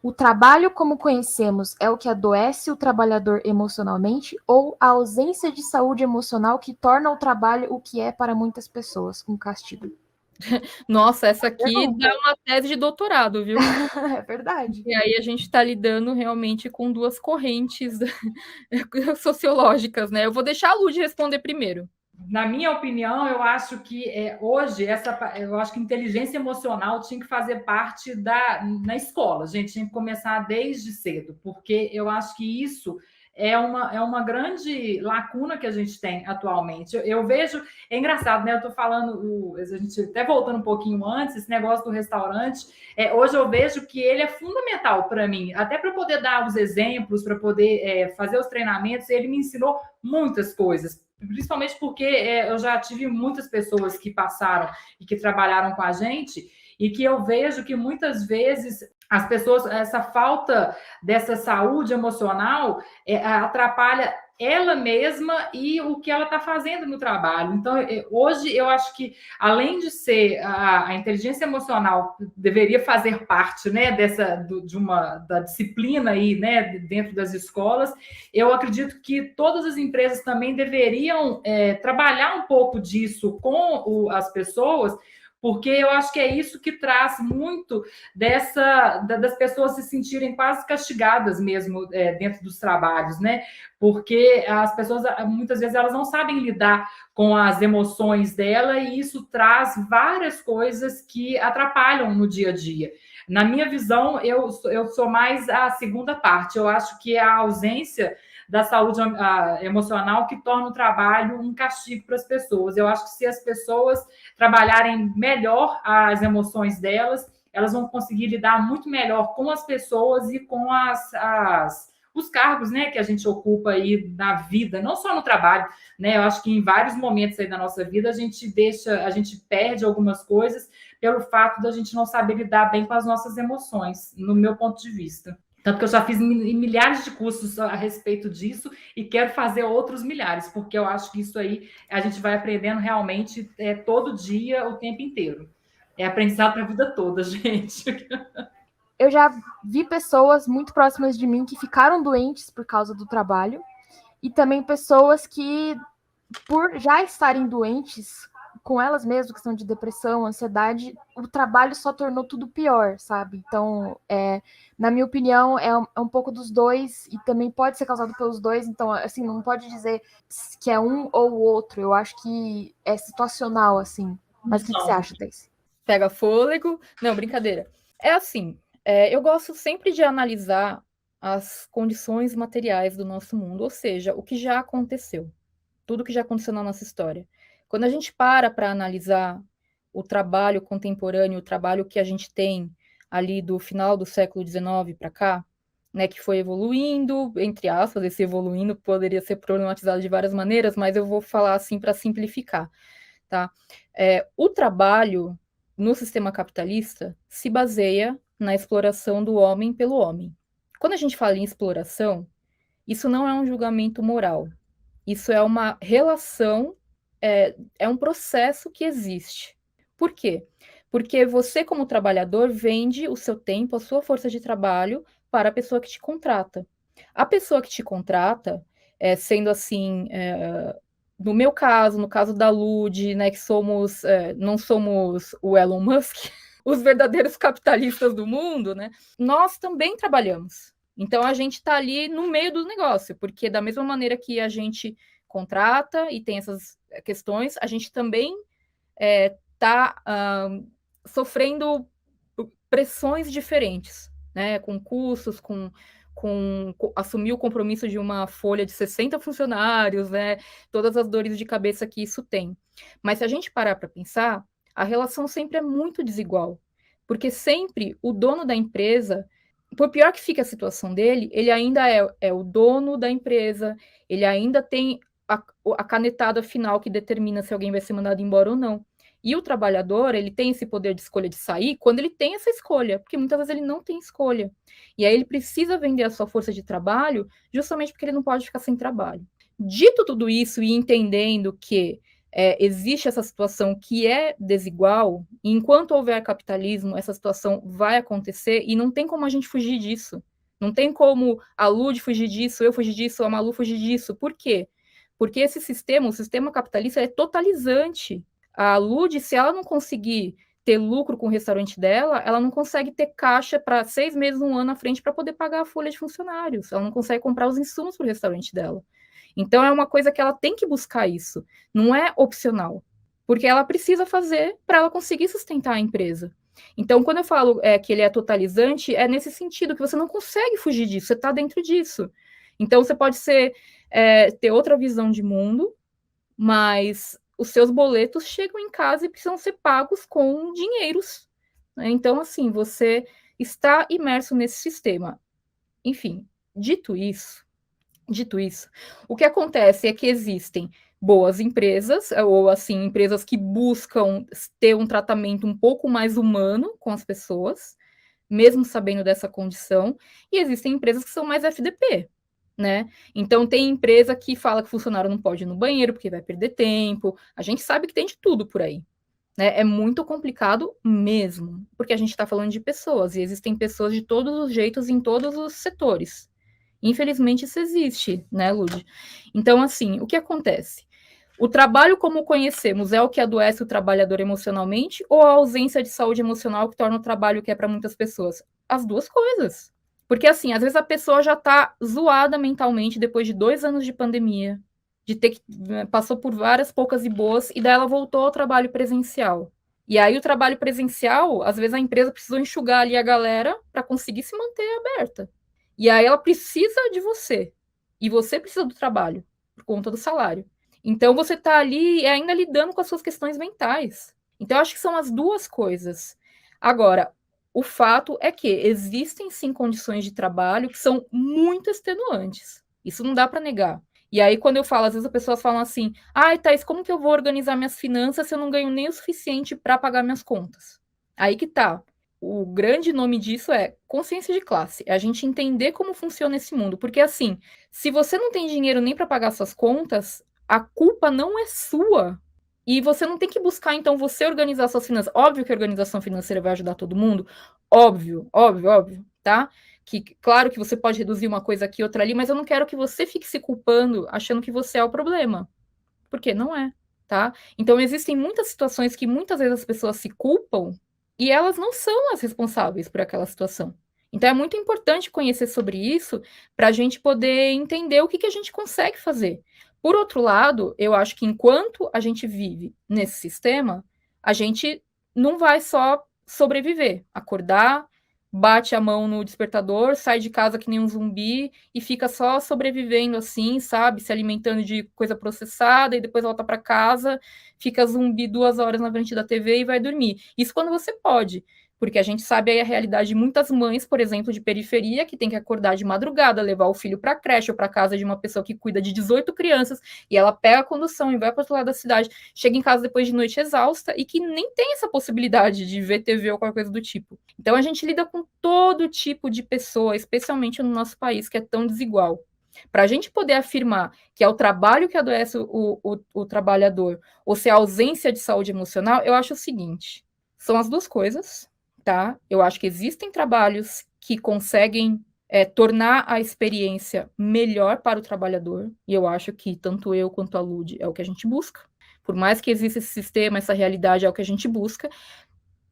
O trabalho como conhecemos é o que adoece o trabalhador emocionalmente ou a ausência de saúde emocional que torna o trabalho o que é para muitas pessoas, um castigo? Nossa, essa aqui dá Pergunta. uma tese de doutorado, viu? É verdade. E aí a gente está lidando realmente com duas correntes sociológicas, né? Eu vou deixar a Lud responder primeiro. Na minha opinião, eu acho que hoje eu acho que inteligência emocional tinha que fazer parte na escola. A gente tinha que começar desde cedo, porque eu acho que isso é uma grande lacuna que a gente tem atualmente. Eu vejo, é engraçado, né? Eu estou falando, a gente até voltando um pouquinho antes, esse negócio do restaurante. Hoje eu vejo que ele é fundamental para mim, até para poder dar os exemplos, para poder fazer os treinamentos. Ele me ensinou muitas coisas, principalmente porque eu já tive muitas pessoas que passaram e que trabalharam com a gente, e que eu vejo que muitas vezes as pessoas, essa falta dessa saúde emocional atrapalha ela mesma e o que ela está fazendo no trabalho. Então, hoje eu acho que, além de ser a inteligência emocional deveria fazer parte, né, da disciplina aí, né, dentro das escolas, eu acredito que todas as empresas também deveriam trabalhar um pouco disso com as pessoas, porque eu acho que é isso que traz muito das pessoas se sentirem quase castigadas mesmo dentro dos trabalhos, né? Porque as pessoas, muitas vezes, elas não sabem lidar com as emoções dela, e isso traz várias coisas que atrapalham no dia a dia. Na minha visão, eu sou mais a segunda parte. Eu acho que a ausência da saúde emocional que torna o trabalho um castigo para as pessoas. Eu acho que se as pessoas trabalharem melhor as emoções delas, elas vão conseguir lidar muito melhor com as pessoas e com os cargos, né, que a gente ocupa aí na vida, não só no trabalho, né? Eu acho que em vários momentos aí da nossa vida a gente perde algumas coisas pelo fato da gente não saber lidar bem com as nossas emoções, no meu ponto de vista. Tanto que eu já fiz milhares de cursos a respeito disso e quero fazer outros milhares, porque eu acho que isso aí a gente vai aprendendo realmente todo dia, o tempo inteiro. É aprendizado para a vida toda, gente. Eu já vi pessoas muito próximas de mim que ficaram doentes por causa do trabalho, e também pessoas que, por já estarem doentes com elas mesmas, questão de depressão, ansiedade, o trabalho só tornou tudo pior, sabe? Então, na minha opinião, é um pouco dos dois, e também pode ser causado pelos dois. Então, assim, não pode dizer que é um ou o outro. Eu acho que é situacional, assim. Mas o que você acha, Thais? Pega fôlego. Não, brincadeira. É assim, eu gosto sempre de analisar as condições materiais do nosso mundo, ou seja, o que já aconteceu, tudo que já aconteceu na nossa história. Quando a gente para analisar o trabalho contemporâneo, o trabalho que a gente tem ali do final do século XIX para cá, né, que foi evoluindo, entre aspas, esse evoluindo poderia ser problematizado de várias maneiras, mas eu vou falar assim para simplificar, tá? O trabalho no sistema capitalista se baseia na exploração do homem pelo homem. Quando a gente fala em exploração, isso não é um julgamento moral. Isso é uma relação, é um processo que existe. Por quê? Porque você, como trabalhador, vende o seu tempo, a sua força de trabalho para a pessoa que te contrata. A pessoa que te contrata, sendo assim, no meu caso, no caso da Lud, né, que não somos o Elon Musk, os verdadeiros capitalistas do mundo, né, nós também trabalhamos. Então a gente está ali no meio do negócio, porque da mesma maneira que a gente contrata e tem essas questões, a gente também está sofrendo pressões diferentes, né? Com custos, com assumir o compromisso de uma folha de 60 funcionários, né? Todas as dores de cabeça que isso tem. Mas se a gente parar para pensar, a relação sempre é muito desigual, porque sempre o dono da empresa, por pior que fique a situação dele, ele ainda é o dono da empresa, ele ainda tem a canetada final que determina se alguém vai ser mandado embora ou não. E o trabalhador, ele tem esse poder de escolha de sair quando ele tem essa escolha, porque muitas vezes ele não tem escolha. E aí ele precisa vender a sua força de trabalho justamente porque ele não pode ficar sem trabalho. Dito tudo isso e entendendo que existe essa situação que é desigual, e enquanto houver capitalismo, essa situação vai acontecer, e não tem como a gente fugir disso. Não tem como a Lud fugir disso, eu fugir disso, a Malu fugir disso. Por quê? Porque esse sistema, o sistema capitalista, é totalizante. A Lud, se ela não conseguir ter lucro com o restaurante dela, ela não consegue ter caixa para 6 meses, um ano à frente para poder pagar a folha de funcionários. Ela não consegue comprar os insumos para o restaurante dela. Então, é uma coisa que ela tem que buscar isso. Não é opcional. Porque ela precisa fazer para ela conseguir sustentar a empresa. Então, quando eu falo que ele é totalizante, é nesse sentido, que você não consegue fugir disso, você está dentro disso. Então, você pode ter outra visão de mundo, mas os seus boletos chegam em casa e precisam ser pagos com dinheiros. Né? Então, assim, você está imerso nesse sistema. Enfim, dito isso, o que acontece é que existem boas empresas, ou assim, empresas que buscam ter um tratamento um pouco mais humano com as pessoas, mesmo sabendo dessa condição, e existem empresas que são mais FDP, né? Então tem empresa que fala que o funcionário não pode ir no banheiro porque vai perder tempo, a gente sabe que tem de tudo por aí. Né? É muito complicado mesmo, porque a gente está falando de pessoas, e existem pessoas de todos os jeitos em todos os setores. Infelizmente isso existe, né, Lud? Então, assim, o que acontece? O trabalho como conhecemos é o que adoece o trabalhador emocionalmente, ou a ausência de saúde emocional que torna o trabalho que é para muitas pessoas? As duas coisas. Porque, assim, às vezes a pessoa já está zoada mentalmente depois de 2 anos de pandemia, de ter que passou por várias poucas e boas, e daí ela voltou ao trabalho presencial. E aí o trabalho presencial, às vezes a empresa precisou enxugar ali a galera para conseguir se manter aberta. E aí ela precisa de você. E você precisa do trabalho, por conta do salário. Então você está ali ainda lidando com as suas questões mentais. Então eu acho que são as duas coisas. Agora, o fato é que existem sim condições de trabalho que são muito extenuantes. Isso não dá para negar. E aí, quando eu falo, às vezes as pessoas falam assim: ai, Thaís, como que eu vou organizar minhas finanças se eu não ganho nem o suficiente para pagar minhas contas? Aí que tá. O grande nome disso é consciência de classe. É a gente entender como funciona esse mundo. Porque, assim, se você não tem dinheiro nem para pagar suas contas, a culpa não é sua. E você não tem que buscar, então, você organizar suas finanças. Óbvio que a organização financeira vai ajudar todo mundo. Óbvio, óbvio, óbvio, tá? Que, claro que você pode reduzir uma coisa aqui, outra ali, mas eu não quero que você fique se culpando, achando que você é o problema. Porque não é, tá? Então, existem muitas situações que muitas vezes as pessoas se culpam e elas não são as responsáveis por aquela situação. Então, é muito importante conhecer sobre isso para a gente poder entender o que a gente consegue fazer. Por outro lado, eu acho que enquanto a gente vive nesse sistema, a gente não vai só sobreviver, acordar, bate a mão no despertador, sai de casa que nem um zumbi e fica só sobrevivendo assim, sabe? Se alimentando de coisa processada e depois volta para casa, fica zumbi 2 horas na frente da TV e vai dormir. Isso quando você pode. Porque a gente sabe aí a realidade de muitas mães, por exemplo, de periferia, que tem que acordar de madrugada, levar o filho para a creche ou para casa de uma pessoa que cuida de 18 crianças, e ela pega a condução e vai para outro lado da cidade, chega em casa depois de noite exausta e que nem tem essa possibilidade de ver TV ou qualquer coisa do tipo. Então a gente lida com todo tipo de pessoa, especialmente no nosso país, que é tão desigual. Para a gente poder afirmar que é o trabalho que adoece o trabalhador, ou se é a ausência de saúde emocional, eu acho o seguinte: são as duas coisas. Tá? Eu acho que existem trabalhos que conseguem tornar a experiência melhor para o trabalhador, e eu acho que tanto eu quanto a Lud é o que a gente busca. Por mais que exista esse sistema, essa realidade é o que a gente busca,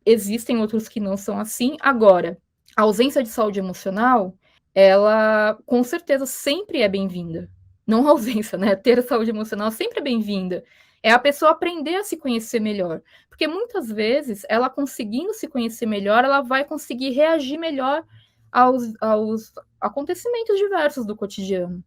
existem outros que não são assim. Agora, a ausência de saúde emocional, ela com certeza sempre é bem-vinda. Não a ausência, né? Ter a saúde emocional sempre é bem-vinda. É a pessoa aprender a se conhecer melhor. Porque muitas vezes, ela conseguindo se conhecer melhor, ela vai conseguir reagir melhor aos acontecimentos diversos do cotidiano.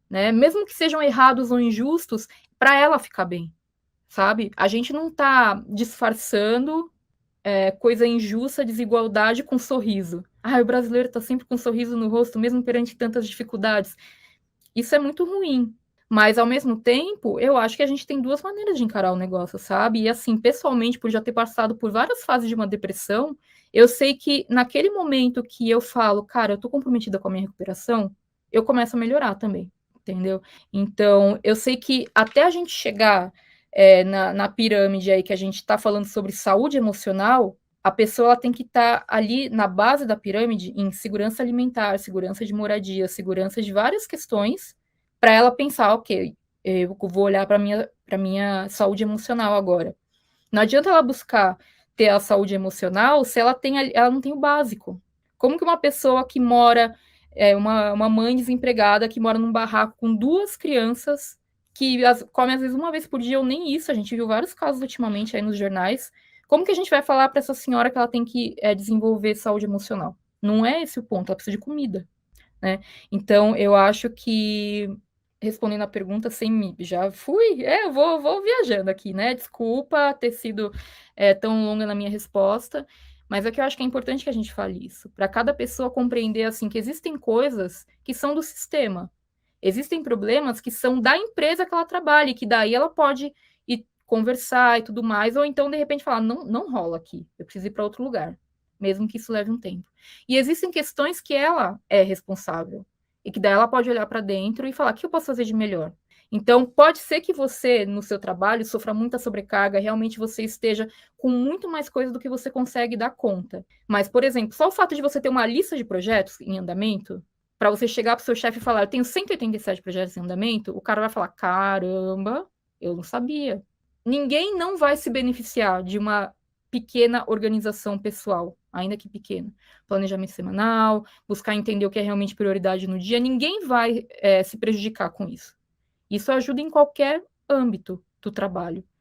Né? Mesmo que sejam errados ou injustos, para ela ficar bem. Sabe? A gente não está disfarçando coisa injusta, desigualdade com sorriso. O brasileiro está sempre com um sorriso no rosto, mesmo perante tantas dificuldades. Isso é muito ruim. Mas, ao mesmo tempo, eu acho que a gente tem duas maneiras de encarar o negócio, sabe? E, assim, pessoalmente, por já ter passado por várias fases de uma depressão, eu sei que naquele momento que eu falo, cara, eu tô comprometida com a minha recuperação, eu começo a melhorar também, entendeu? Então, eu sei que até a gente chegar na pirâmide aí que a gente está falando sobre saúde emocional, a pessoa ela tem que estar ali na base da pirâmide em segurança alimentar, segurança de moradia, segurança de várias questões, para ela pensar, ok, eu vou olhar para minha saúde emocional agora. Não adianta ela buscar ter a saúde emocional se ela não tem o básico. Como que uma pessoa que mora, uma mãe desempregada que mora num barraco com 2 crianças, que come às vezes uma vez por dia, ou nem isso, a gente viu vários casos ultimamente aí nos jornais, como que a gente vai falar para essa senhora que ela tem que desenvolver saúde emocional? Não é esse o ponto, ela precisa de comida, né? Então, eu acho que, respondendo a pergunta já fui, eu vou viajando aqui, né? Desculpa ter sido tão longa na minha resposta, mas é que eu acho que é importante que a gente fale isso, para cada pessoa compreender, assim, que existem coisas que são do sistema, existem problemas que são da empresa que ela trabalha, e que daí ela pode ir conversar e tudo mais, ou então, de repente, falar, não rola aqui, eu preciso ir para outro lugar, mesmo que isso leve um tempo. E existem questões que ela é responsável, e que daí ela pode olhar para dentro e falar, o que eu posso fazer de melhor? Então, pode ser que você, no seu trabalho, sofra muita sobrecarga, realmente você esteja com muito mais coisa do que você consegue dar conta. Mas, por exemplo, só o fato de você ter uma lista de projetos em andamento, para você chegar para o seu chefe e falar, eu tenho 187 projetos em andamento, o cara vai falar, caramba, eu não sabia. Ninguém não vai se beneficiar de uma pequena organização pessoal, ainda que pequena. Planejamento semanal, buscar entender o que é realmente prioridade no dia, ninguém vai se prejudicar com isso. Isso ajuda em qualquer âmbito do trabalho.